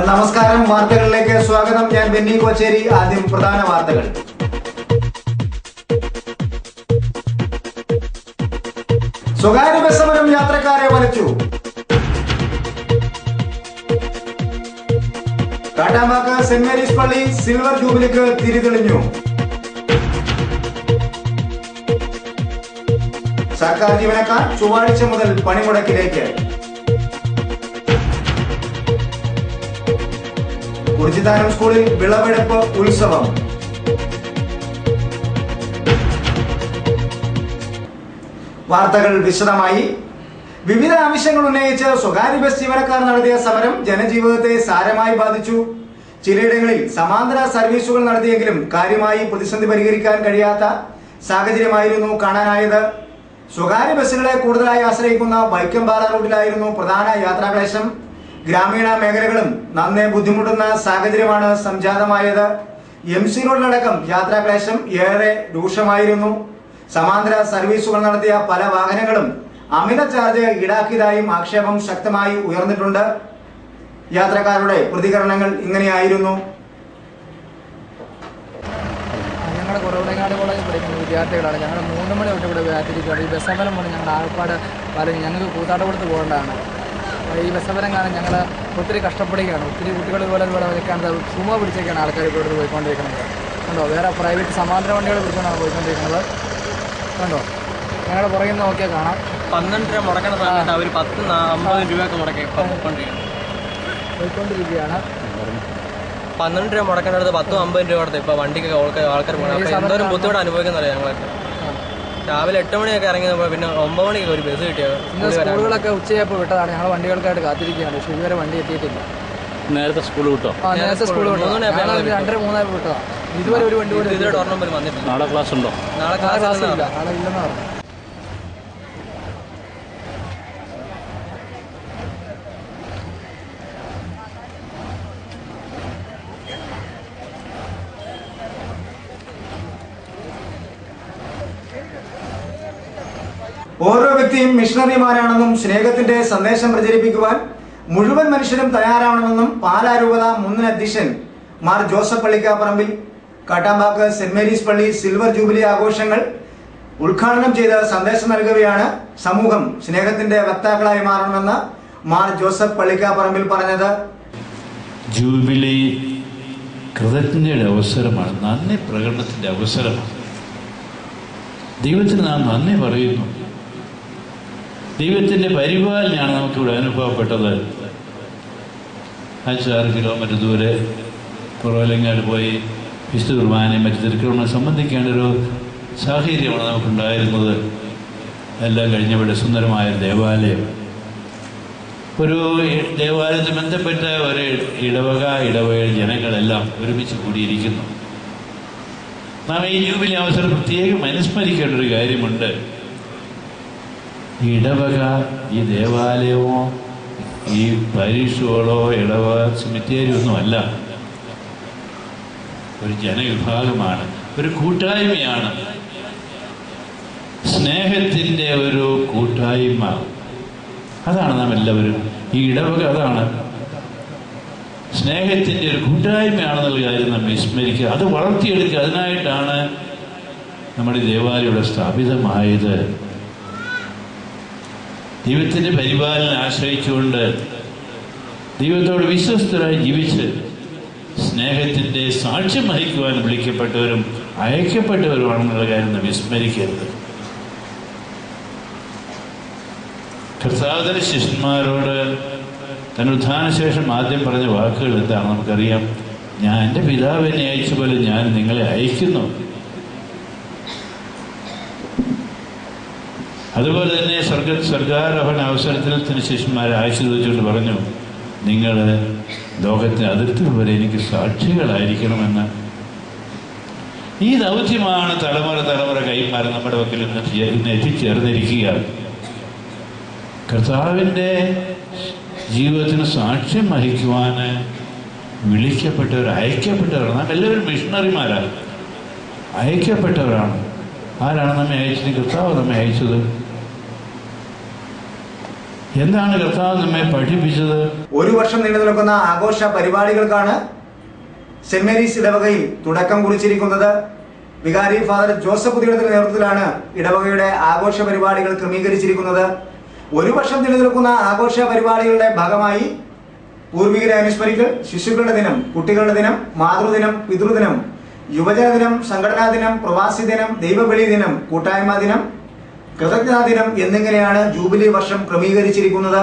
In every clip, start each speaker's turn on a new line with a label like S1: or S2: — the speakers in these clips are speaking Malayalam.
S1: നമസ്കാരം, വാർത്തകളിലേക്ക് സ്വാഗതം. ഞാൻ ബെന്നി കോച്ചേരി. ആദ്യം പ്രധാന വാർത്തകൾ. സ്വകാര്യ ബസ് സമരം യാത്രക്കാരെ വലച്ചു. കാട്ടാമ്പാക്ക് സെന്റ് മേരീസ് പള്ളി സിൽവർ ജൂബിലിക്ക് തിരിതെളിഞ്ഞു. സർക്കാർ ജീവനക്കാർ ചൊവ്വാഴ്ച മുതൽ പണിമുടക്കിലേക്ക്. കുറിച്ചിത്താനം സ്കൂളിൽ വിളവെടുപ്പ് ഉത്സവം. വാർത്തകൾ വിശദമായി. വിവിധ ആവശ്യങ്ങൾ ഉന്നയിച്ച് സ്വകാര്യ ബസ് ജീവനക്കാർ നടത്തിയ സമരം ജനജീവിതത്തെ സാരമായി ബാധിച്ചു. ചിലയിടങ്ങളിൽ സമാന്തര സർവീസുകൾ നടത്തിയെങ്കിലും കാര്യമായി പ്രതിസന്ധി പരിഹരിക്കാൻ കഴിയാത്ത സാഹചര്യമായിരുന്നു കാണാനായത്. സ്വകാര്യ ബസ്സുകളെ കൂടുതലായി ആശ്രയിക്കുന്ന വൈക്കംപാറ റൂട്ടിലായിരുന്നു പ്രധാന യാത്രാക്ലേശം. ഗ്രാമീണ മേഖലകളും നന്നേ ബുദ്ധിമുട്ടുന്ന സാഹചര്യമാണ് സംജാതമായത്. MC റോഡിലടക്കം യാത്രാക്ലേശം ഏറെ രൂക്ഷമായിരുന്നു. സമാന്തര സർവീസുകൾ നടത്തിയ പല വാഹനങ്ങളും അമിത ചാർജ് ഈടാക്കിയതായും ആക്ഷേപം ശക്തമായി ഉയർന്നിട്ടുണ്ട്. യാത്രക്കാരുടെ പ്രതികരണങ്ങൾ ഇങ്ങനെയായിരുന്നു.
S2: ഞങ്ങളുടെ കുറവടങ്ങാട് കോളേജിൽ പഠിക്കുന്ന വിദ്യാർത്ഥികളാണ്. ഞങ്ങൾ 3 മണി തൊട്ട് ഇവിടെ കാത്തിരിക്കുകയാണ്. ഈ ബസ് സമരം കൊണ്ട് ഞങ്ങളുടെ ആൾപ്പാട് പലരും ഞങ്ങൾക്ക് കൂത്താട്ടുകൊടുത്ത് പോകേണ്ടതാണ്. ഈ ബസ് സമരം കാരണം ഞങ്ങൾ ഒത്തിരി കഷ്ടപ്പെടുകയാണ്. ഒത്തിരി കുട്ടികൾ ഇതുപോലെ വയ്ക്കാണ്ട് സുമ പിടിച്ചൊക്കെയാണ് ആൾക്കാർ ഇവിടെ പോയിക്കൊണ്ടിരിക്കുന്നത്. കണ്ടോ, വേറെ പ്രൈവറ്റ് സമാന്തര വണ്ടികൾ പിടിച്ചുകൊണ്ടാണ് പോയിക്കൊണ്ടിരിക്കുന്നത്. കണ്ടോ, ഞങ്ങളുടെ പുറകിൽ നിന്ന് നോക്കിയാൽ കാണാം.
S3: 12 രൂപ മുടക്കണ സമയത്ത് അവർ 10-50 രൂപയൊക്കെ
S2: പോയിക്കൊണ്ടിരിക്കുകയാണ്.
S3: 12 രൂപ മുടക്കേണ്ടത് 10-50 രൂപ കൊടുത്ത് ഇപ്പോൾ വണ്ടിക്കൊക്കെ ആൾക്കാർ പോകണം. എന്തോരം ബുദ്ധിമുട്ട് അനുഭവിക്കുന്നറിയാം ഞങ്ങളൊക്കെ. രാവിലെ 8 മണിയൊക്കെ ഇറങ്ങിയപ്പോൾ പിന്നെ 9 മണിക്ക് ഒരു ബസ് കിട്ടിയത്.
S2: ഇന്ന് സ്കൂളുകളൊക്കെ ഉച്ചയായപ്പോൾ വിട്ടതാണ്. ഞങ്ങൾ വണ്ടികൾക്കായിട്ട് കാത്തിരിക്കുകയാണ്. പക്ഷേ ഇതുവരെ വണ്ടി എത്തിയിട്ടില്ല.
S4: നേരത്തെ സ്കൂൾ വിട്ടോ?
S2: നേരത്തെ സ്കൂൾ വിട്ടു. 2:30-3 വിട്ടതാണ്. ഇതുവരെ ഒരു വണ്ടി കൂടി
S3: ഇതുവരെ ഒരെണ്ണം പോലും വന്നിട്ടില്ല.
S4: നാളെ ക്ലാസ് ഉണ്ടോ?
S3: നാളെ ക്ലാസ്
S2: ഇല്ല. നാളെ ഇല്ലെന്ന് പറഞ്ഞു.
S1: ഓരോ വ്യക്തിയും മിഷണറിമാരാണെന്നും സ്നേഹത്തിന്റെ സന്ദേശം പ്രചരിപ്പിക്കുവാൻ മുഴുവൻ മനുഷ്യരും തയ്യാറാവണമെന്നും പാലാ രൂപത മുൻ അധ്യക്ഷൻ മാർ ജോസഫ് പള്ളിക്കാപ്പറമ്പിൽ കാട്ടാമ്പാക്ക് സെന്റ് മേരീസ് പള്ളി സിൽവർ ജൂബിലി ആഘോഷങ്ങൾ ഉദ്ഘാടനം ചെയ്ത് സന്ദേശം നൽകുകയാണ്. സമൂഹം സ്നേഹത്തിന്റെ വക്താക്കളായി മാറണമെന്ന് മാർ ജോസഫ് പള്ളിക്കാപ്പറമ്പിൽ പറഞ്ഞത്.
S4: ജൂബിലി കൃതജ്ഞതയുടെ അവസരമാണ്, നന്ദി പ്രകടനത്തിന്റെ അവസരമാണ്. ദൈവത്തിന് നാം നന്ദി പറയുന്നു. ദൈവത്തിന്റെ പരിപാലനയാണ് നമുക്കിവിടെ അനുഭവപ്പെട്ടത്. 5-6 കിലോമീറ്റർ ദൂരെ പുറവലങ്ങാട് പോയി വിശുദ്ധ കുർബാനയും മറ്റു തിരുക്കളെ സംബന്ധിക്കേണ്ട ഒരു സാഹചര്യമാണ് നമുക്കുണ്ടായിരുന്നത്. എല്ലാം കഴിഞ്ഞവിടെ സുന്ദരമായ ദേവാലയം, ഒരു ദേവാലയത്തിൽ ബന്ധപ്പെട്ട ഒരു ഇടവക ജനങ്ങളെല്ലാം ഒരുമിച്ച് കൂടിയിരിക്കുന്നു. നാം ഈ ജൂബിലി അവസരം പ്രത്യേകം അനുസ്മരിക്കേണ്ട ഒരു കാര്യമുണ്ട്. ഇടവക ഈ ദേവാലയമോ ഈ പരീക്ഷകളോ ഇടവക സെമിത്തേരിയൊന്നുമല്ല. ഒരു ജനവിഭാഗമാണ്, ഒരു കൂട്ടായ്മയാണ്, സ്നേഹത്തിൻ്റെ ഒരു കൂട്ടായ്മ. അതാണ് നാം എല്ലാവരും. ഈ ഇടവക അതാണ്, സ്നേഹത്തിൻ്റെ ഒരു കൂട്ടായ്മയാണെന്നുള്ള കാര്യം നാം വിസ്മരിക്കുക, അത് വളർത്തിയെടുക്കുക. അതിനായിട്ടാണ് നമ്മുടെ ദേവാലയം ഇവിടെ സ്ഥാപിതമായത്. ദൈവത്തിൻ്റെ പരിപാലനം ആശ്രയിച്ചുകൊണ്ട് ദൈവത്തോട് വിശ്വസ്തരായി ജീവിച്ച് സ്നേഹത്തിൻ്റെ സാക്ഷ്യം വഹിക്കുവാൻ വിളിക്കപ്പെട്ടവരും അയക്കപ്പെട്ടവരുമാണെന്നുള്ള കാര്യം നാം വിസ്മരിക്കരുത്. കർത്താവിന്റെ ശിഷ്യന്മാരോട് തന്റെ ഉത്ഥാനശേഷം ആദ്യം പറഞ്ഞ വാക്കുകൾ എന്താണ് നമുക്കറിയാം. ഞാൻ എൻ്റെ പിതാവ് എന്നെ അയച്ച പോലെ ഞാൻ നിങ്ങളെ അയക്കുന്നു. അതുപോലെ തന്നെ സ്വർഗാരോഹണ അവസരത്തിൽ തന്നെ ശിഷ്യന്മാരെ ആശീർവദിച്ചുകൊണ്ട് പറഞ്ഞു, നിങ്ങൾ ലോകത്തിന് അതിർത്തി വരെ എനിക്ക് സാക്ഷികളായിരിക്കണമെന്ന്. ഈ ദൗത്യമാണ് തലമുറ കൈമാറി നമ്മുടെ പക്കൽ ഇന്ന് എത്തിച്ചേർന്നിരിക്കുക. കർത്താവിൻ്റെ ജീവിതത്തിന് സാക്ഷ്യം വഹിക്കുവാൻ വിളിക്കപ്പെട്ടവർ, അയക്കപ്പെട്ടവരാണ്. നാം എല്ലാവരും മിഷണറിമാരാണ്, അയക്കപ്പെട്ടവരാണ്. ആരാണ് നമ്മെ അയച്ചത്? കർത്താവ് നമ്മെ അയച്ചത്. എന്താണ് കർത്താവ് നമ്മെ പഠിപ്പിച്ചത്?
S1: ഒരു വർഷം നീണ്ടു നിൽക്കുന്ന ആഘോഷ പരിപാടികൾക്കാണ് സെന്റ് മേരീസ് ഇടവകയിൽ തുടക്കം കുറിച്ചിരിക്കുന്നത്. വികാരി ഫാദർ ജോസഫ് പുതിയടത്തിന്റെ നേതൃത്വത്തിലാണ് ഇടവകയുടെ ആഘോഷ പരിപാടികൾ ക്രമീകരിച്ചിരിക്കുന്നത്. ഒരു വർഷം നീണ്ടു നിൽക്കുന്ന ആഘോഷ പരിപാടികളുടെ ഭാഗമായി പൂർവികരെ അനുസ്മരിക്കൽ, ശിശുക്കളുടെ ദിനം, കുട്ടികളുടെ ദിനം, മാതൃദിനം, പിതൃദിനം, യുവജന ദിനം, സംഘടനാ ദിനം, പ്രവാസി ദിനം, ദൈവബലി ദിനം, കൂട്ടായ്മ ദിനം, കൃതജ്ഞതാ ദിനം എന്നിങ്ങനെയാണ് ജൂബിലി വർഷം ക്രമീകരിച്ചിരിക്കുന്നത്.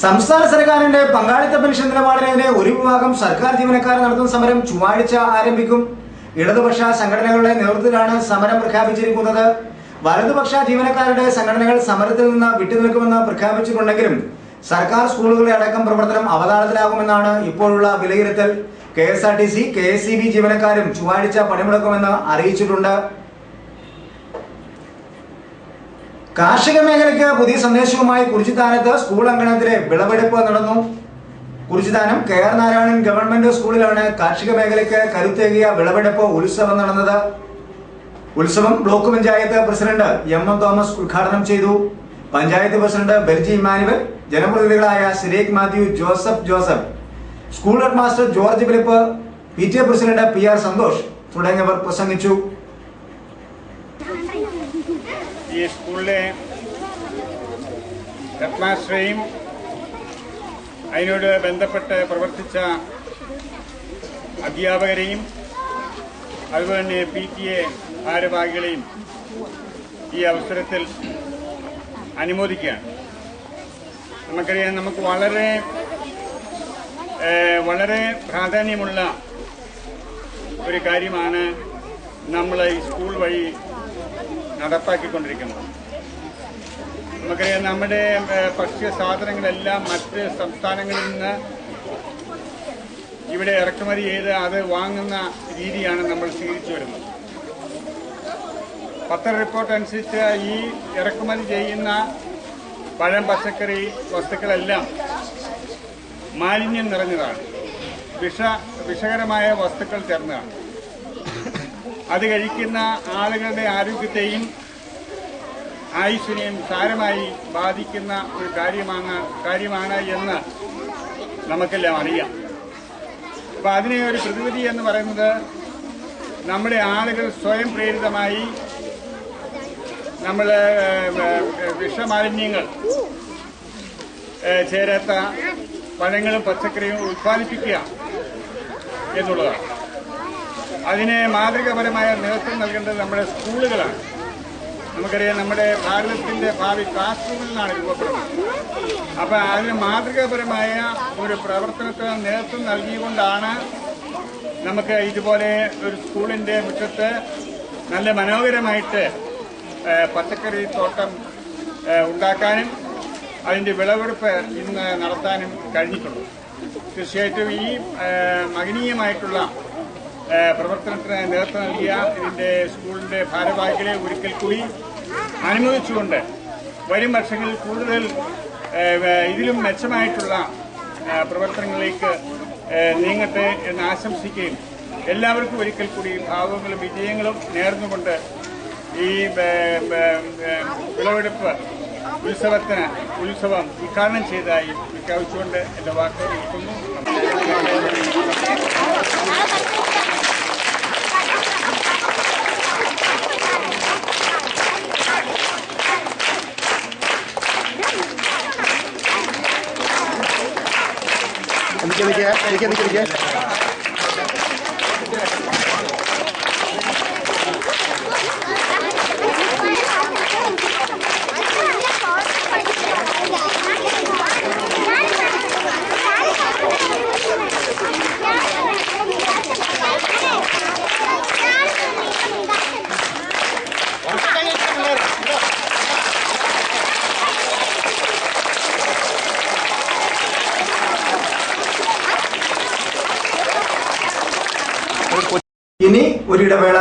S1: സംസ്ഥാന സർക്കാരിന്റെ പങ്കാളിത്ത പെൻഷൻ നിലപാടിനെതിരെ ഒരു വിഭാഗം സർക്കാർ ജീവനക്കാർ നടത്തുന്ന സമരം ചൊവ്വാഴ്ച ആരംഭിക്കും. ഇടതുപക്ഷ സംഘടനകളുടെ നേതൃത്വത്തിലാണ് സമരം പ്രഖ്യാപിച്ചിരിക്കുന്നത്. വലതുപക്ഷ ജീവനക്കാരുടെ സംഘടനകൾ സമരത്തിൽ നിന്ന് വിട്ടുനിൽക്കുമെന്ന് പ്രഖ്യാപിച്ചിട്ടുണ്ടെങ്കിലും സർക്കാർ സ്കൂളുകളുടെ അടക്കം പ്രവർത്തനം അവതാളത്തിലാകുമെന്നാണ് ഇപ്പോഴുള്ള വിലയിരുത്തൽ. KSRTC, KSEB ജീവനക്കാരും ചൊവ്വാഴ്ച പണിമുടക്കുമെന്ന് അറിയിച്ചിട്ടുണ്ട്. കാർഷിക മേഖലയ്ക്ക് പുതിയ സന്ദേശവുമായി കുറിച്ചിത്താനത്ത് സ്കൂൾ അങ്കണത്തിലെ വിളവെടുപ്പ് നടന്നു. കുറിച്ചിത്താനം KR നാരായണൻ ഗവൺമെന്റ് സ്കൂളിലാണ് കാർഷിക മേഖലയ്ക്ക് കരുത്തേകിയ വിളവെടുപ്പ് ഉത്സവം നടന്നത്. ഉത്സവം block panchayat president MM Thomas ഉദ്ഘാടനം ചെയ്തു. പഞ്ചായത്ത് പ്രസിഡന്റ് ബെൽജി ഇമാനുവൽ, ജനപ്രതിനിധികളായ Sirekh Mathew, Joseph, school head master George Philip, PTA president PR Santhosh തുടങ്ങിയവർ പ്രസംഗിച്ചു.
S5: ഈ സ്കൂളിലെ ഹെഡ് മാസ്റ്ററെയും അതിനോട് ബന്ധപ്പെട്ട് പ്രവർത്തിച്ച അധ്യാപകരെയും അതുപോലെ തന്നെ PTA ഭാരവാഹികളെയും ഈ അവസരത്തിൽ അനുമോദിക്കുകയാണ്. നമുക്കറിയാം, നമുക്ക് വളരെ പ്രാധാന്യമുള്ള ഒരു കാര്യമാണ് നമ്മൾ ഈ സ്കൂൾ വഴി നടപ്പാക്കിക്കൊണ്ടിരിക്കുന്നത്. നമുക്കറിയാം, നമ്മുടെ ഭക്ഷ്യ സാധനങ്ങളെല്ലാം മറ്റ് സംസ്ഥാനങ്ങളിൽ നിന്ന് ഇവിടെ ഇറക്കുമതി ചെയ്ത് അത് വാങ്ങുന്ന രീതിയാണ് നമ്മൾ സ്വീകരിച്ചു വരുന്നത്. പത്ര റിപ്പോർട്ട് അനുസരിച്ച് ഈ ഇറക്കുമതി ചെയ്യുന്ന പഴം, പച്ചക്കറി വസ്തുക്കളെല്ലാം മാലിന്യം നിറഞ്ഞതാണ്, വിഷകരമായ വസ്തുക്കൾ ചേർന്നതാണ്. അത് കഴിക്കുന്ന ആളുകളുടെ ആരോഗ്യത്തെയും ആയുസ്സിനെയും സാരമായി ബാധിക്കുന്ന ഒരു കാര്യമാണ് എന്ന് നമുക്കെല്ലാം അറിയാം. അപ്പോൾ അതിനെ ഒരു പ്രതിവിധി എന്ന് പറയുന്നത് നമ്മുടെ ആളുകൾ സ്വയം പ്രേരിതമായി നമ്മൾ വിഷമാലിന്യങ്ങൾ ചേരാത്ത പഴങ്ങളും പച്ചക്കറിയും ഉത്പാദിപ്പിക്കുക എന്നുള്ളതാണ്. അതിന് മാതൃകാപരമായ നേതൃത്വം നൽകേണ്ടത് നമ്മുടെ സ്കൂളുകളാണ്. നമുക്കറിയാം, നമ്മുടെ ഭാരതത്തിന്റെ ഭാവി ക്ലാസ് റൂമിൽ നിന്നാണ് രൂപപ്പെടുന്നത്. അപ്പൊ അതിന് മാതൃകാപരമായ ഒരു പ്രവർത്തനത്തിന് നേതൃത്വം നൽകിക്കൊണ്ടാണ് നമുക്ക് ഇതുപോലെ ഒരു സ്കൂളിന്റെ മുറ്റത്ത് നല്ല മനോഹരമായിട്ട് പച്ചക്കറി തോട്ടം ഉണ്ടാക്കാനും അതിന്റെ വിളവെടുപ്പ് ഇന്ന് നടത്താനും കഴിഞ്ഞിട്ടുണ്ട്. തീർച്ചയായിട്ടും ഈ മഹനീയമായിട്ടുള്ള പ്രവർത്തനത്തിന് നേതൃത്വം നൽകിയ ഇതിന്റെ സ്കൂളിന്റെ ഭാരവാഹികളെ ഒരിക്കൽ കൂടി അനുമോദിച്ചുകൊണ്ട് വരും വർഷങ്ങളിൽ കൂടുതൽ ഇതിലും മെച്ചമായിട്ടുള്ള പ്രവർത്തനങ്ങളിലേക്ക് നീങ്ങട്ടെ എന്ന് ആശംസിക്കുകയും എല്ലാവർക്കും ഒരിക്കൽ കൂടി ഭാവങ്ങളും വിജയങ്ങളും നേർന്നുകൊണ്ട് ഈ വിളവെടുപ്പ് ഉത്സവം ഉദ്ഘാടനം ചെയ്തതായി പ്രഖ്യാപിച്ചുകൊണ്ട് എന്റെ വാക്കുകൾ നിർത്തുന്നു.
S1: ഇനി ഒരിടവേള.